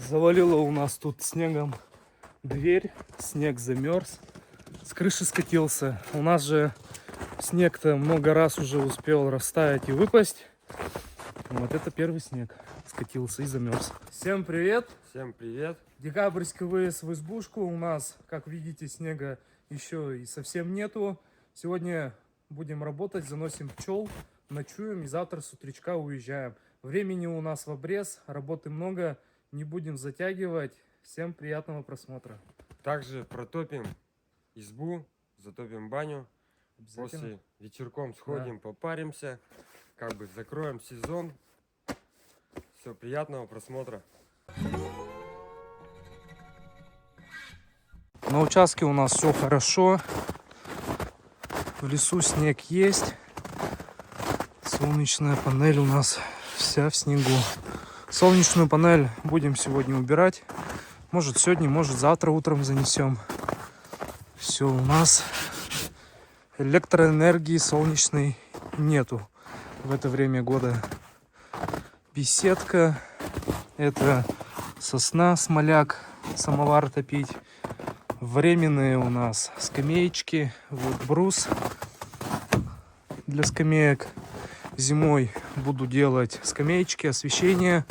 Завалило у нас тут снегом дверь, снег замерз, с крыши скатился. У нас же снег-то много раз уже успел растаять и выпасть. Вот это первый снег скатился и замерз. Всем привет! Всем привет! Декабрьский выезд в избушку. У нас, как видите, снега еще и совсем нету. Сегодня будем работать, заносим пчел, ночуем и завтра с утречка уезжаем. Времени у нас в обрез, работы много, не будем затягивать. Всем приятного просмотра. Также протопим избу, затопим баню. После вечерком сходим, попаримся, как бы закроем сезон. Все, приятного просмотра. На участке у нас все хорошо. В лесу снег есть. Солнечная панель у нас вся в снегу. Солнечную панель будем сегодня убирать. Может сегодня, может завтра утром занесем. Все, у нас электроэнергии солнечной нету в это время года. Беседка. Это сосна, смоляк, самовар топить. Временные у нас скамеечки. Вот брус для скамеек. Зимой буду делать скамеечки, освещение.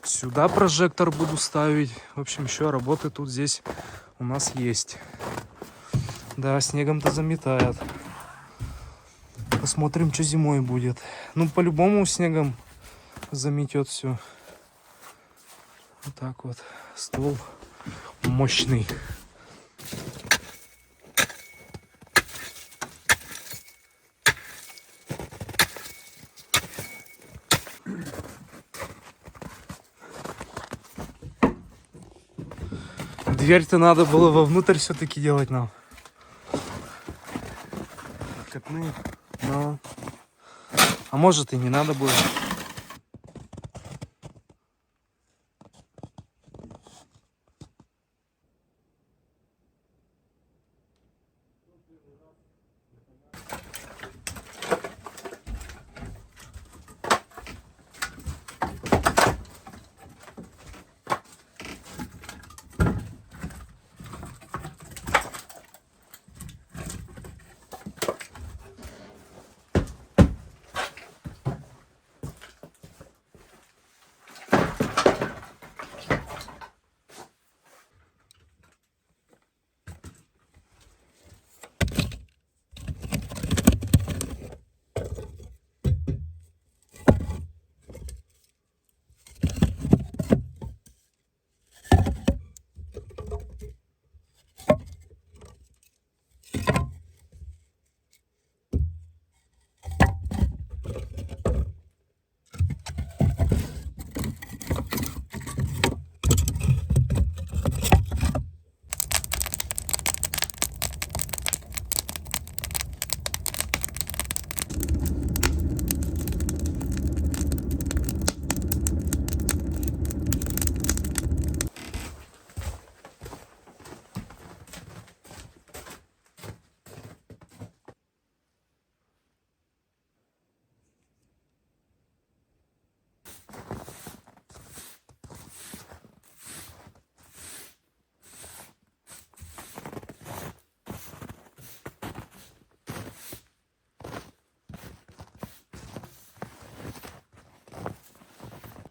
Сюда прожектор буду ставить. В общем, еще работы тут здесь у нас есть. Да, снегом-то заметает. Посмотрим, что зимой будет. Ну, по-любому снегом заметет все. Вот так вот. Ствол мощный. Дверь-то надо было вовнутрь все-таки делать нам. Катны. Ну. А может и не надо будет.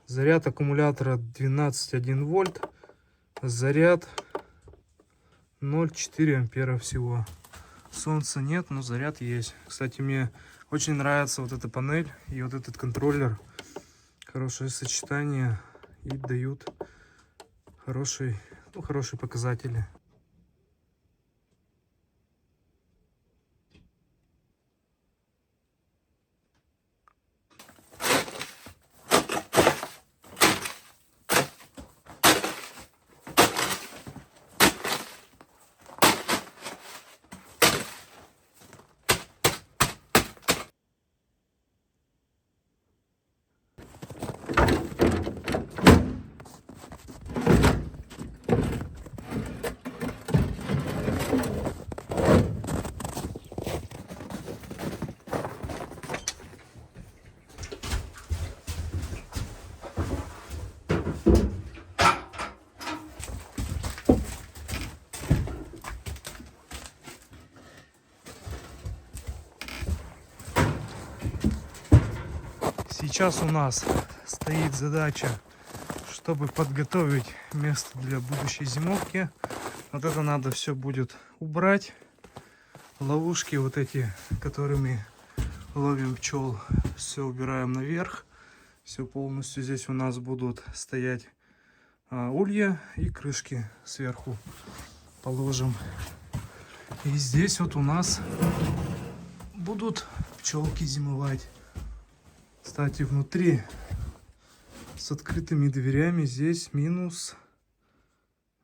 Заряд аккумулятора 12,1 вольт. Заряд 0,4 ампера всего. Солнца нет, но заряд есть. Кстати, мне очень нравится вот эта панель и вот этот контроллер. Хорошее сочетание и дают хорошие показатели. Сейчас у нас стоит задача, чтобы подготовить место для будущей зимовки. Вот это надо все будет убрать. Ловушки вот эти, которыми ловим пчел, все убираем наверх. Все полностью здесь у нас будут стоять улья и крышки сверху положим. И здесь вот у нас будут пчелки зимовать. Кстати, внутри с открытыми дверями здесь минус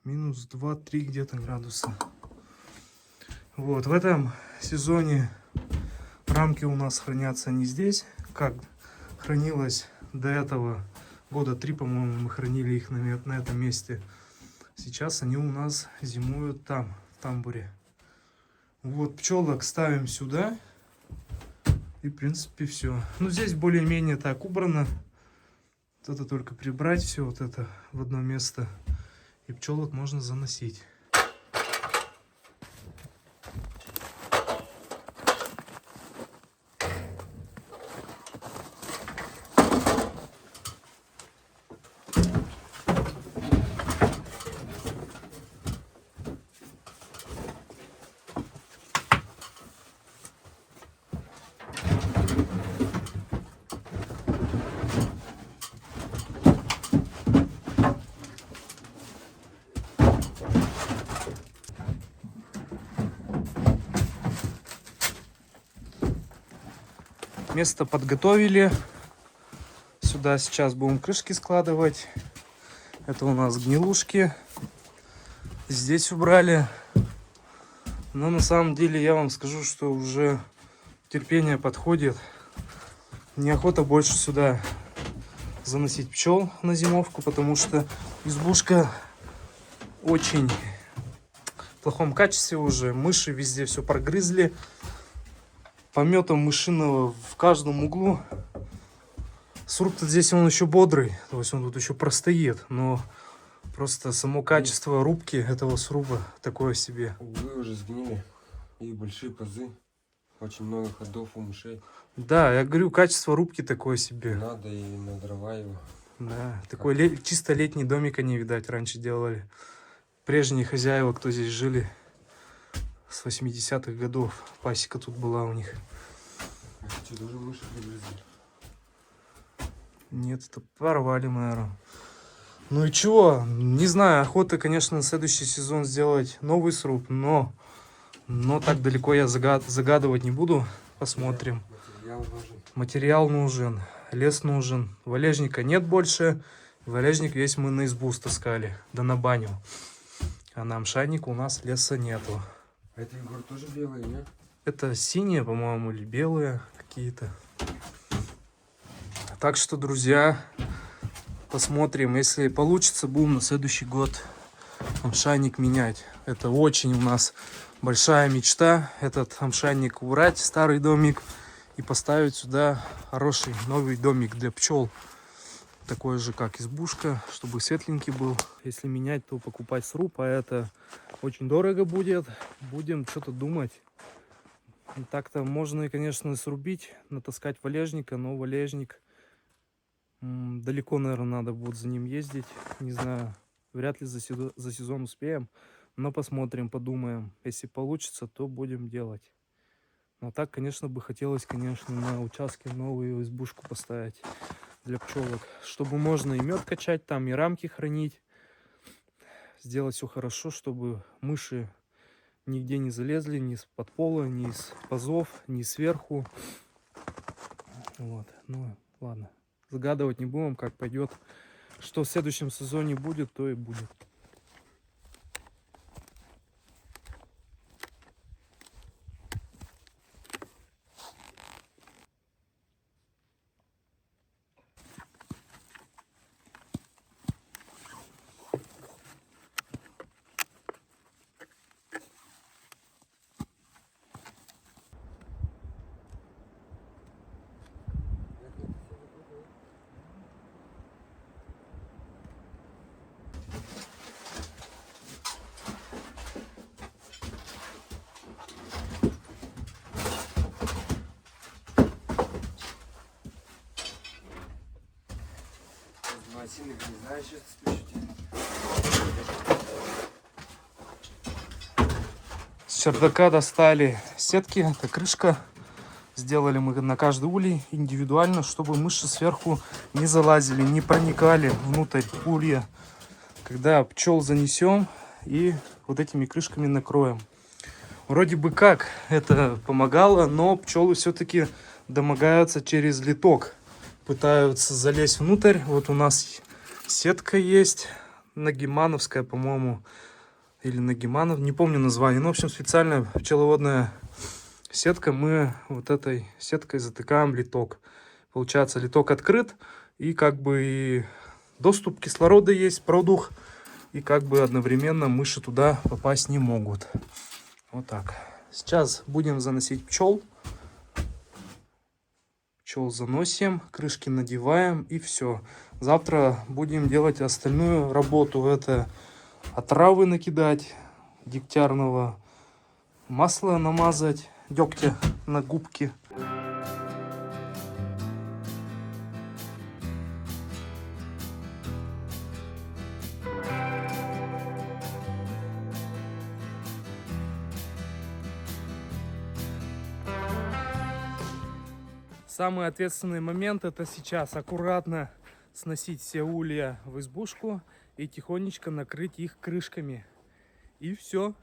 2-3 где-то градуса. Вот, в этом сезоне рамки у нас хранятся не здесь, как хранилось до этого. Года 3, по-моему, мы хранили их на этом месте. Сейчас они у нас зимуют там, в тамбуре. Вот, пчелок ставим сюда. И, в принципе, все. Ну, здесь более-менее так убрано. Вот это только прибрать все вот это в одно место. И пчелок можно заносить. Место подготовили. Сюда сейчас будем крышки складывать. Это у нас гнилушки. Здесь убрали. Но на самом деле я вам скажу, что уже терпение подходит. Неохота больше сюда заносить пчел на зимовку, потому что избушка очень в плохом качестве уже. Мыши везде все прогрызли. Помета мышиного в каждом углу. Сруб-то здесь он еще бодрый, то есть он тут еще простоит, но просто само качество рубки этого сруба такое себе. Углы уже сгнили и большие пазы. Очень много ходов у мышей. Да, я говорю, качество рубки такое себе. Надо и на дрова его. Да, такой чисто летний домик они, видать, раньше делали. Прежние хозяева, кто здесь жили с 80-х годов. Пасека тут была у них. А что, тоже мыши пригрызли? Нет, это порвали, наверное. Ну и чего? Не знаю, охота, конечно, на следующий сезон сделать новый сруб, но так далеко я загадывать не буду. Посмотрим. Материал нужен. Материал нужен, лес нужен. Валежника нет больше. Валежник весь мы на избу стаскали, да на баню. А на амшанник у нас леса нету. А это, Егор, тоже белые, нет? Это синие, по-моему, или белые какие-то. Так что, друзья, посмотрим. Если получится, будем на следующий год амшанник менять. Это очень у нас большая мечта. Этот амшанник убрать, старый домик, и поставить сюда хороший новый домик для пчел. Такой же, как избушка, чтобы светленький был. Если менять, то покупать сруб, а это очень дорого будет. Будем что-то думать. Так-то можно, конечно, срубить, натаскать валежника, но валежник далеко, наверное, надо будет за ним ездить. Не знаю, вряд ли за сезон успеем, но посмотрим, подумаем. Если получится, то будем делать. Но так, конечно, бы хотелось, конечно, на участке новую избушку поставить для пчелок, чтобы можно и мед качать там, и рамки хранить. Сделать все хорошо, чтобы мыши нигде не залезли, ни из-под пола, ни из пазов, ни сверху. Вот, ну ладно. Загадывать не будем, как пойдет. Что в следующем сезоне будет, то и будет. сильно не знаю, сейчас спешите. С чердака достали сетки, это крышка. Сделали мы на каждый улей индивидуально, чтобы мыши сверху не залазили, не проникали внутрь улья. Когда пчел занесем и вот этими крышками накроем. Вроде бы как это помогало, но пчелы все-таки домогаются через литок. Пытаются залезть внутрь. Вот у нас сетка есть, нагимановская, по-моему, или нагиманов, не помню название. Ну, в общем, специальная пчеловодная сетка. Мы вот этой сеткой затыкаем литок. Получается, литок открыт, и как бы и доступ кислорода есть, продух, и как бы одновременно мыши туда попасть не могут. Вот так. Сейчас будем заносить пчел. Пчел заносим, крышки надеваем, и все. Завтра будем делать остальную работу. Это отравы накидать, дегтярного масла намазать, дегтя на губки. Самый ответственный момент это сейчас. Аккуратно сносить все улья в избушку и тихонечко накрыть их крышками. И все.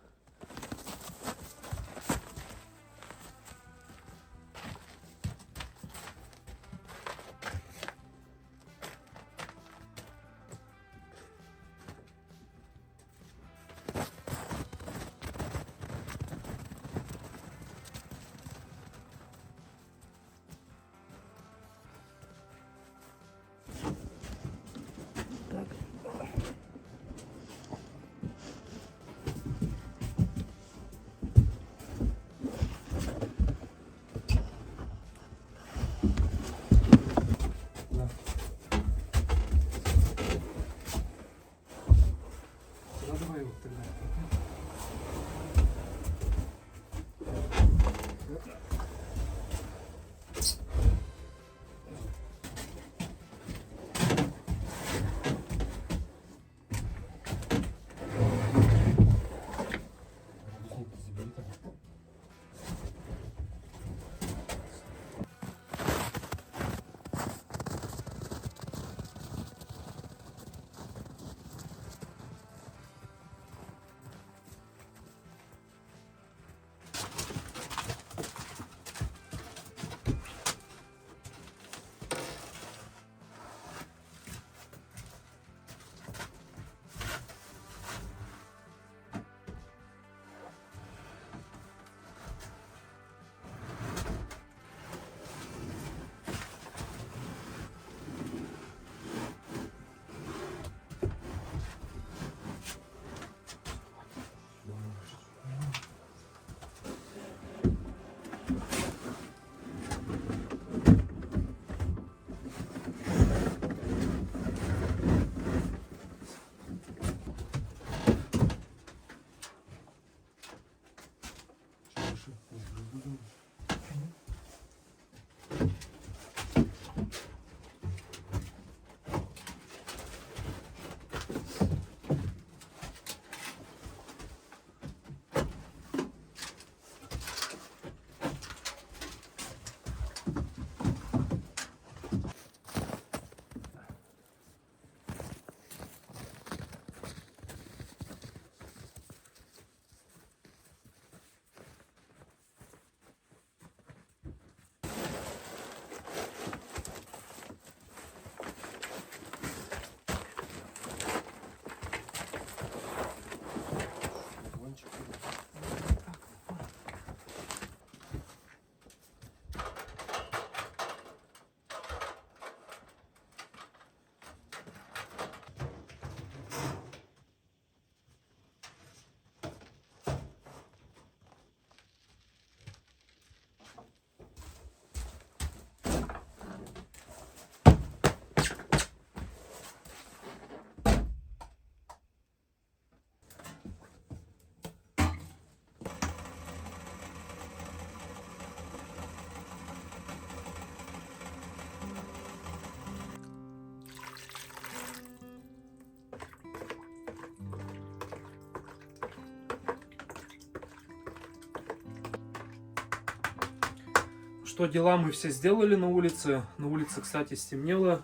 что, дела мы все сделали на улице. На улице, кстати, стемнело.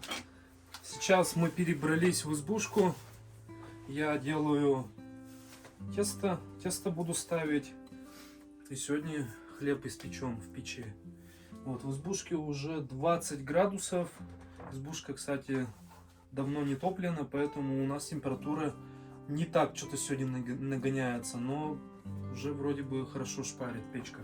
Сейчас мы перебрались в избушку. Я делаю тесто. Тесто буду ставить. И сегодня хлеб испечем в печи. Вот, в избушке уже 20 градусов. Избушка, кстати, давно не топлена, поэтому у нас температура не так что-то сегодня нагоняется. Но уже вроде бы хорошо шпарит печка.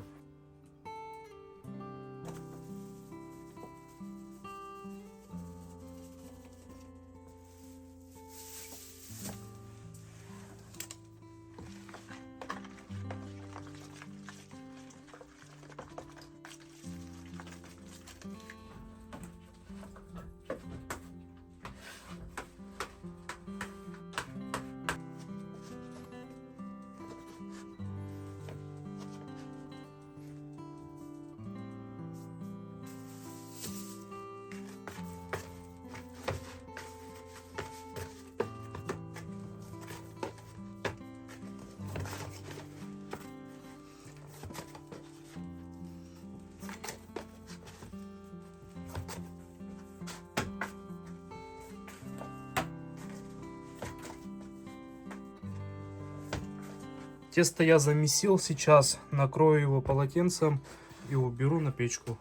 Тесто я замесил, сейчас накрою его полотенцем и уберу на печку.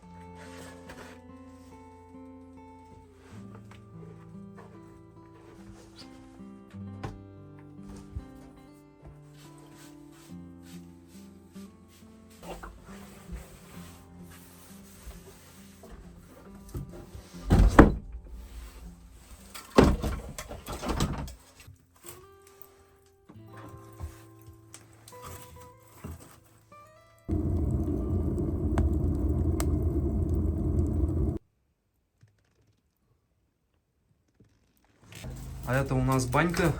А это у нас банька.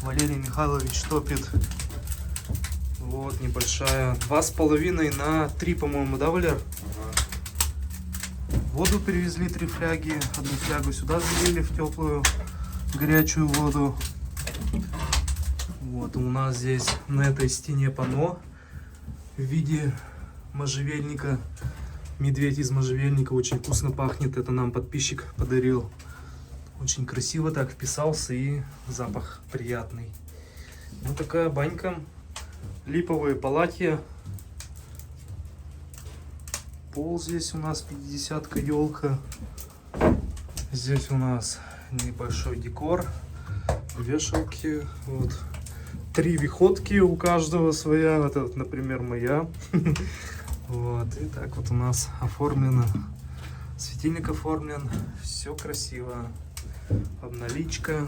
Валерий Михайлович топит. Вот, небольшая. 2,5 на 3, по-моему, да, Валер? Воду привезли 3 фляги. Одну флягу сюда залили в теплую, горячую воду. Вот, у нас здесь на этой стене панно в виде можжевельника. Медведь из можжевельника, очень вкусно пахнет. Это нам подписчик подарил. Очень красиво так вписался и запах приятный. Вот такая банька. Липовые палатья. Пол здесь у нас 50-ка елка. Здесь у нас небольшой декор. Вешалки. Вот. 3 виходки у каждого своя. Это, например, моя. Вот. И так вот у нас оформлено. Светильник оформлен. Все красиво. Обналичка.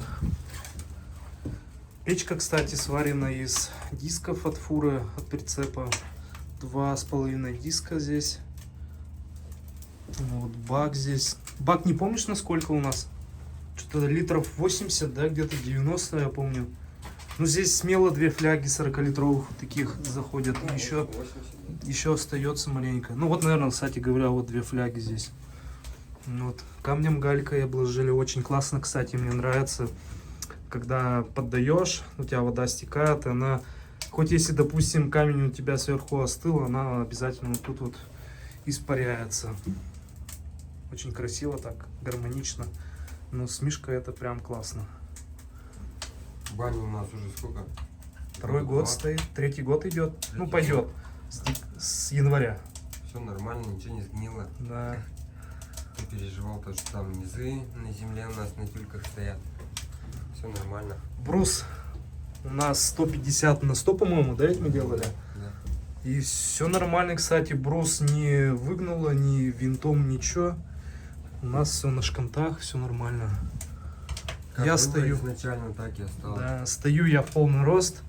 Печка, кстати, сварена из дисков от фуры, от прицепа. 2,5 диска здесь. Вот бак здесь. Бак не помнишь, насколько у нас? Что-то литров 80, да, где-то 90, я помню. Ну, здесь смело 2 фляги 40-литровых таких заходят. Еще остается маленько. Ну, вот, наверное, кстати говоря, вот 2 фляги здесь. Вот. Камнем галькой обложили, очень классно, кстати, мне нравится, когда поддаешь, у тебя вода стекает, и она, хоть если, допустим, камень у тебя сверху остыл, она обязательно вот тут вот испаряется. Очень красиво так, гармонично, но с мишкой это прям классно. Баня у нас уже сколько? 2-й год стоит, 3-й год идет, ну пойдет с января. Все нормально, ничего не сгнило. Да. Ты переживал то, что там низы на земле у нас на тюльках стоят. Все нормально. Брус у нас 150 на 100, по-моему, да, ведь мы делали? Да. И все нормально, кстати, брус не выгнуло, ни винтом, ничего. У нас все на шкантах, все нормально. Как я было стою. изначально, так и осталось. Да, стою я в полный рост.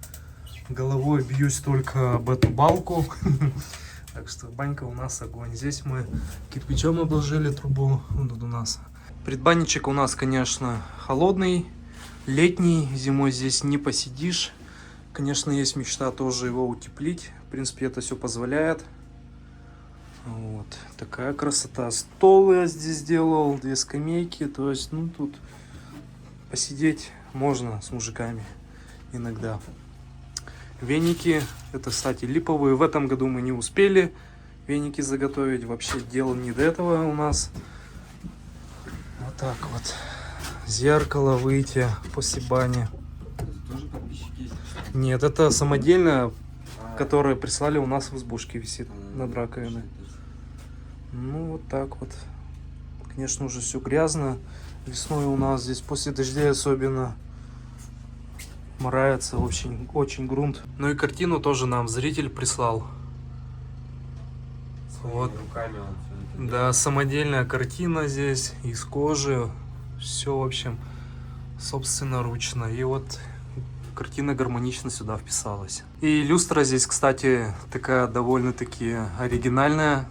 Головой бьюсь только об эту балку. Так что банька у нас огонь. Здесь мы кирпичом обложили трубу. Вот тут у нас. Предбанничек у нас, конечно, холодный, летний. Зимой здесь не посидишь. Конечно, есть мечта тоже его утеплить. В принципе, это все позволяет. Вот. Такая красота. Стол я здесь сделал, 2 скамейки. То есть, ну, тут посидеть можно с мужиками иногда. Веники, это, кстати, липовые. В этом году мы не успели веники заготовить. Вообще дело не до этого у нас. Вот так вот. Зеркало выйти после бани. Это тоже подписчики есть? Нет, это самодельное, которое прислали у нас в избушке висит над раковиной. Ну вот так вот. Конечно, уже все грязно. Весной у нас здесь после дождей особенно морается очень грунт. Ну и картину тоже нам зритель прислал. Вот. Руками он все это Да, самодельная картина здесь из кожи. Все, в общем, собственноручно. И вот картина гармонично сюда вписалась. И люстра здесь, кстати, такая довольно-таки оригинальная.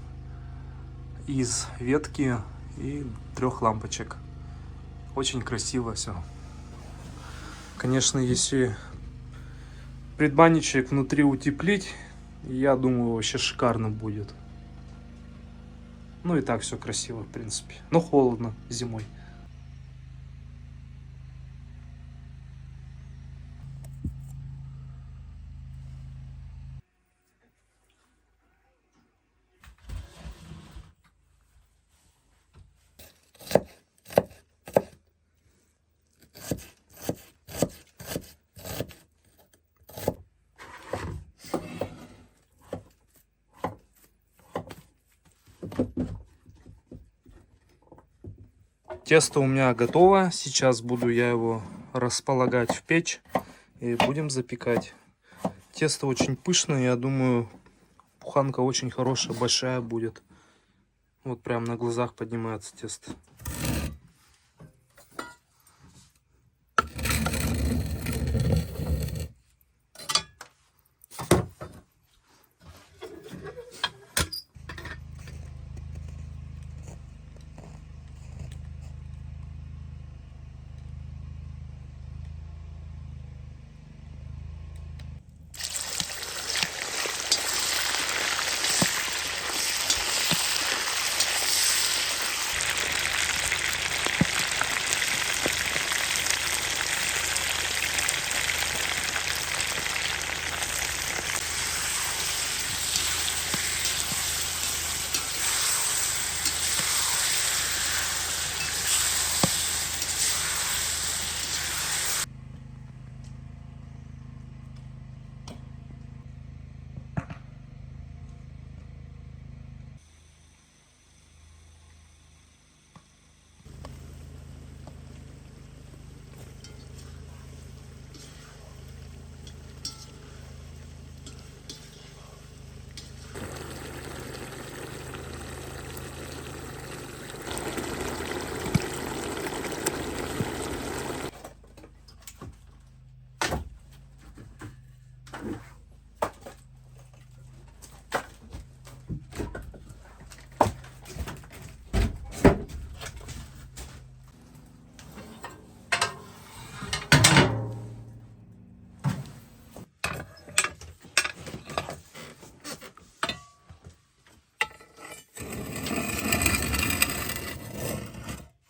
Из ветки и 3 лампочек. Очень красиво все. Конечно, если предбанничек внутри утеплить, я думаю, вообще шикарно будет. Ну и так все красиво, в принципе. Но холодно зимой. Тесто у меня готово. Сейчас буду я его располагать в печь и будем запекать. Тесто очень пышное, я думаю, буханка очень хорошая, большая будет. Вот прям на глазах поднимается тесто.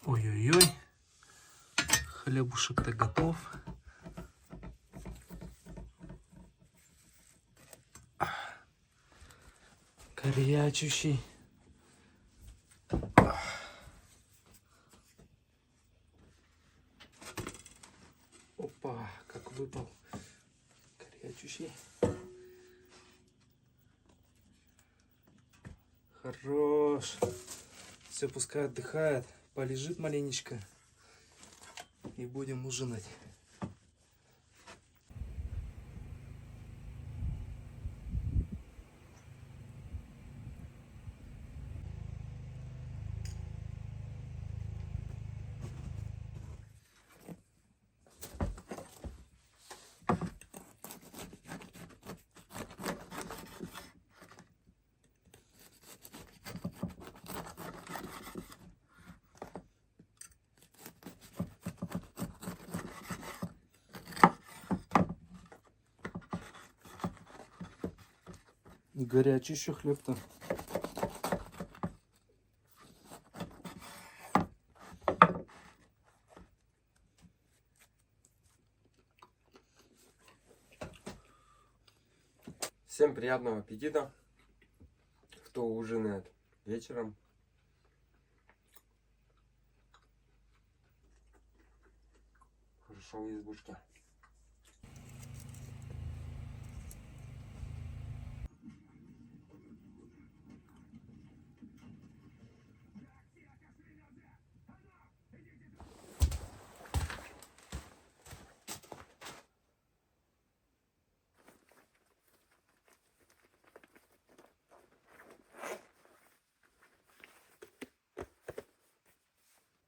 Ой-ой-ой, хлебушек-то готов. Горячущий. Опа, как выпал. Горячущий. Хорош. Все, пускай отдыхает. Полежит маленечко. И будем ужинать. И горячий еще хлеб-то. Всем приятного аппетита. кто ужинает вечером. Хорошо в избушке.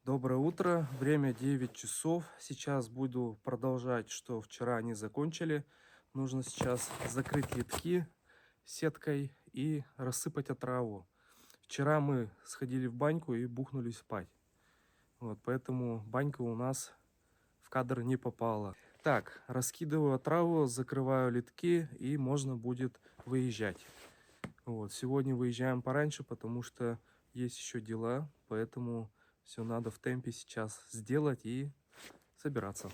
Доброе утро, время 9 часов. Сейчас буду продолжать, что вчера не закончили. Нужно сейчас закрыть литки сеткой и рассыпать отраву. Вчера мы сходили в баньку и бухнулись спать. Вот, поэтому банька у нас в кадр не попала. Так, раскидываю отраву, закрываю литки и можно будет выезжать. Вот, сегодня выезжаем пораньше, потому что есть еще дела, поэтому все надо в темпе сейчас сделать и собираться.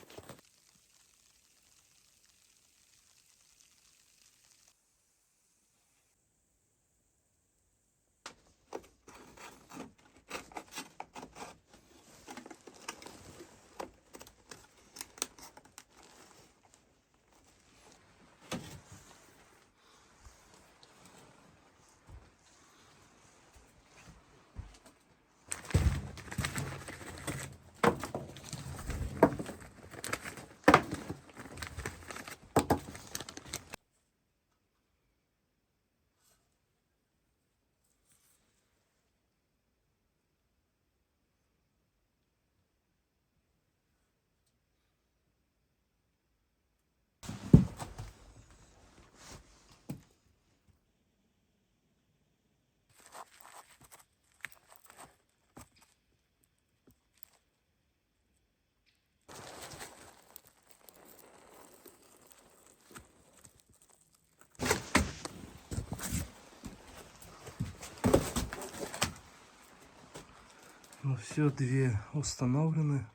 Ну все, две установлены.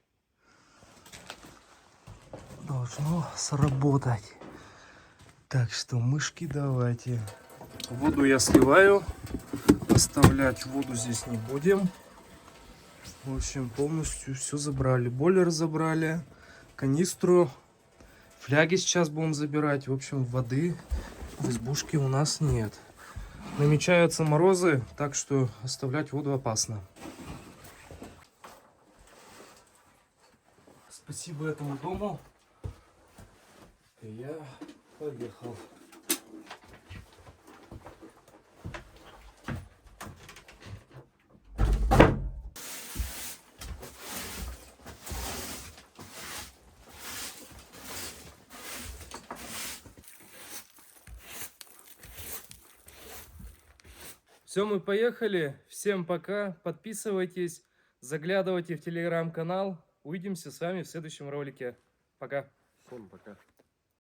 Должно сработать. Так что мышки давайте. Воду я сливаю. Оставлять воду здесь не будем. В общем, полностью все забрали. Бойлер забрали. Канистру. Фляги сейчас будем забирать. В общем, воды в избушке у нас нет. Намечаются морозы, так что оставлять воду опасно. Спасибо этому дому. И я поехал. Все, мы поехали. Всем пока. Подписывайтесь, заглядывайте в телеграм-канал. Увидимся с вами в следующем ролике. Пока. Всем пока.